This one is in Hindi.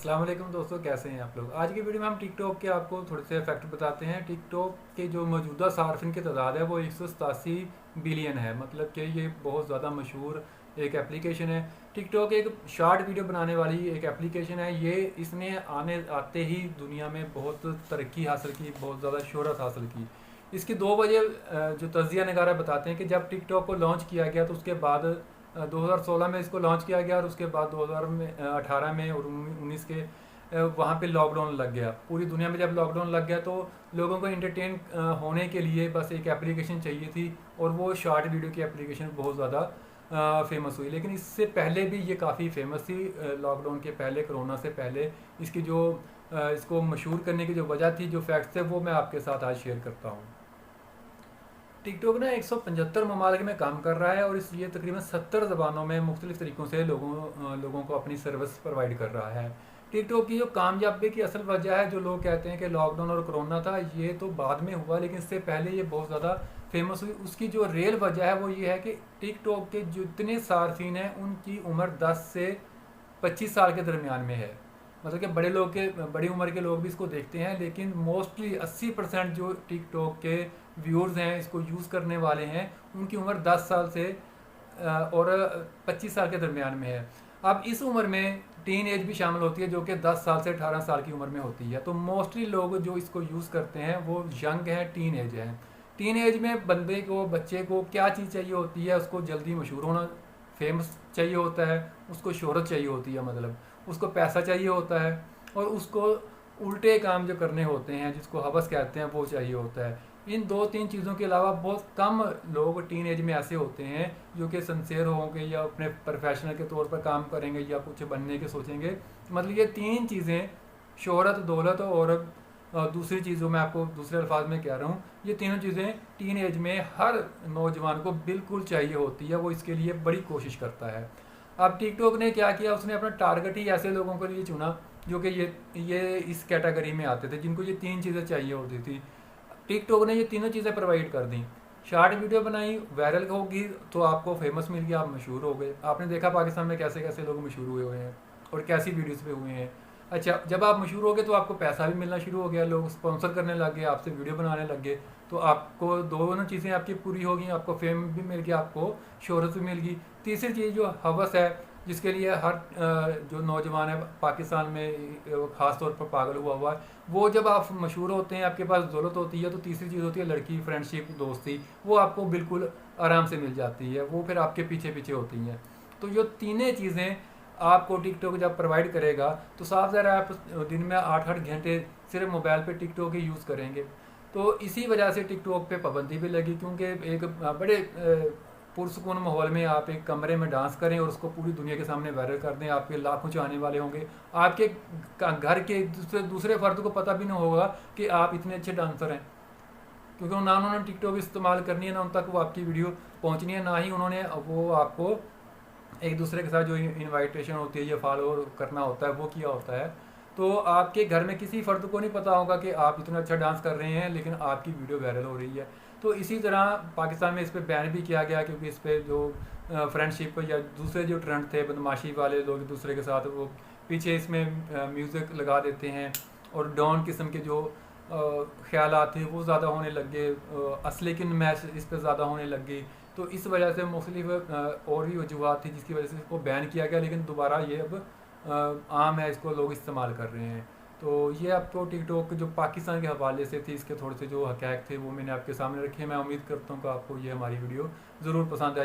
अस्सलाम वालेकुम दोस्तों, कैसे हैं आप लोग। आज की वीडियो में हम टिकटॉक के आपको थोड़े से फैक्ट बताते हैं। टिकटॉक के जो मौजूदा सार्फिन की तादाद है वो 187 बिलियन है। मतलब कि ये बहुत ज़्यादा मशहूर एक एप्लीकेशन है। टिकटॉक एक शॉर्ट वीडियो बनाने वाली एक एप्लीकेशन है। ये इसने आने आते ही दुनिया में बहुत तरक्की हासिल की, बहुत ज़्यादा शोहरत हासिल की। इसकी दो वजह जो तजिया नगारा बताते हैं कि जब टिकटॉक को लॉन्च किया गया तो उसके बाद 2016 में इसको लॉन्च किया गया और उसके बाद 2018 में और 19 के वहाँ पे लॉकडाउन लग गया। पूरी दुनिया में जब लॉकडाउन लग गया तो लोगों को इंटरटेन होने के लिए बस एक एप्लीकेशन चाहिए थी और वो शॉर्ट वीडियो की एप्लीकेशन बहुत ज़्यादा फेमस हुई। लेकिन इससे पहले भी ये काफ़ी फेमस थी। लॉकडाउन के पहले, कोरोना से पहले इसकी जो इसको मशहूर करने की जो वजह थी, जो फैक्ट्स थे, वो मैं आपके साथ आज शेयर करता हूँ। टिकटॉक ना 175 ममालिक में काम कर रहा है और इस ये तकरीबन 70 ज़बानों में मुख्तलिफ़ तरीक़ों से लोगों को अपनी सर्विस प्रोवाइड कर रहा है। टिकटॉक की जो कामयाबी की असल वजह है, जो लोग कहते हैं कि लॉकडाउन और कोरोना था, ये तो बाद में हुआ, लेकिन इससे पहले ये बहुत ज़्यादा फेमस हुई। उसकी जो रियल वजह है वो ये है कि टिकटॉक के जितने सार्फिन हैं उनकी उम्र 10 से 25 साल के दरमियान में है। मतलब कि बड़ी उम्र के लोग भी इसको देखते हैं, लेकिन मोस्टली 80% जो टिकटॉक के व्यूअर्स हैं, इसको यूज़ करने वाले हैं, उनकी उम्र 10 साल से और 25 साल के दरमियान में है। अब इस उम्र में टीन एज भी शामिल होती है, जो कि 10 साल से 18 साल की उम्र में होती है। तो मोस्टली लोग जो इसको यूज़ करते हैं वो यंग हैं, टीन एज हैं। टीन एज में बच्चे को क्या चीज़ चाहिए होती है? उसको जल्दी मशहूर होना, फेमस चाहिए होता है, उसको शोहरत चाहिए होती है, मतलब उसको पैसा चाहिए होता है, और उसको उल्टे काम जो करने होते हैं, जिसको हवस कहते हैं, वो चाहिए होता है। इन दो तीन चीज़ों के अलावा बहुत कम लोग टीन एज में ऐसे होते हैं जो कि सिंसियर होंगे या अपने प्रोफेशनल के तौर पर काम करेंगे या कुछ बनने के सोचेंगे। मतलब ये तीन चीज़ें, शोहरत, दौलत और दूसरी चीज़ों में आपको दूसरे अल्फाज में कह रहा हूँ, ये तीनों चीज़ें टीन एज में हर नौजवान को बिल्कुल चाहिए होती है। वो इसके लिए बड़ी कोशिश करता है। अब टिकटॉक ने क्या किया, उसने अपना टारगेट ही ऐसे लोगों के लिए चुना जो कि ये इस कैटेगरी में आते थे, जिनको ये तीन चीज़ें चाहिए होती थी। टिकटॉक ने ये तीनों चीज़ें प्रोवाइड कर दी। शॉर्ट वीडियो बनाई, वायरल होगी तो आपको फेमस मिल गया, आप मशहूर हो गए। आपने देखा पाकिस्तान में कैसे कैसे लोग मशहूर हुए हैं और कैसी वीडियोस पे हुए हैं। अच्छा, जब आप मशहूर हो गए तो आपको पैसा भी मिलना शुरू हो गया, लोग स्पॉन्सर करने लग गए, आपसे वीडियो बनाने लग गए। तो आपको दोनों चीज़ें आपकी पूरी होगी, आपको फेम भी मिल गया, आपको शोहरत भी मिल गई। तीसरी चीज़ जो हवस है, जिसके लिए हर जो नौजवान है पाकिस्तान में ख़ास तौर पर पागल हुआ है, वो जब आप मशहूर होते हैं, आपके पास दौलत होती है, तो तीसरी चीज़ होती है लड़की, फ्रेंडशिप, दोस्ती। वो आपको बिल्कुल आराम से मिल जाती है, वो फिर आपके पीछे पीछे होती हैं। तो ये तीनों चीज़ें आपको टिकटॉक जब प्रोवाइड करेगा तो साफ ज़रा आप दिन में 8-8 घंटे सिर्फ मोबाइल पे टिकटॉक ही यूज़ करेंगे। तो इसी वजह से टिकटॉक पे पाबंदी भी लगी, क्योंकि एक बड़े पुरसकून माहौल में आप एक कमरे में डांस करें और उसको पूरी दुनिया के सामने वायरल कर दें, आपके लाखों चाहने वाले होंगे। आपके घर के दूसरे फर्द को पता भी नहीं होगा कि आप इतने अच्छे डांसर हैं, क्योंकि ना उन्होंने टिकटॉक इस्तेमाल करनी है, ना उन तक वो आपकी वीडियो पहुंचनी है, ना ही उन्होंने वो आपको एक दूसरे के साथ जो इनवाइटेशन होती है या फॉलो करना होता है वो किया होता है। तो आपके घर में किसी फ़र्द को नहीं पता होगा कि आप इतना अच्छा डांस कर रहे हैं, लेकिन आपकी वीडियो वायरल हो रही है। तो इसी तरह पाकिस्तान में इस पर बैन भी किया गया, क्योंकि इस पर जो फ्रेंडशिप या दूसरे जो ट्रेंड थे, बदमाशी वाले लोग एक दूसरे के साथ, वो पीछे इसमें म्यूज़िक लगा देते हैं और डॉन किस्म के जो ख्यालात थे वो ज़्यादा होने लग गए, असली की नुमाइश इस पर ज़्यादा होने लग गई। तो इस वजह से मुख्तलिफ और भी वजूहत थी जिसकी वजह से इसको बैन किया गया, लेकिन दोबारा ये अब आम है, इसको लोग इस्तेमाल कर रहे हैं। तो ये आपको टिकटॉक जो पाकिस्तान के हवाले से थी, इसके थोड़े से जो हक़ाइक़ थे वो मैंने आपके सामने रखे। मैं उम्मीद करता हूँ कि आपको ये हमारी वीडियो ज़रूर पसंद आई।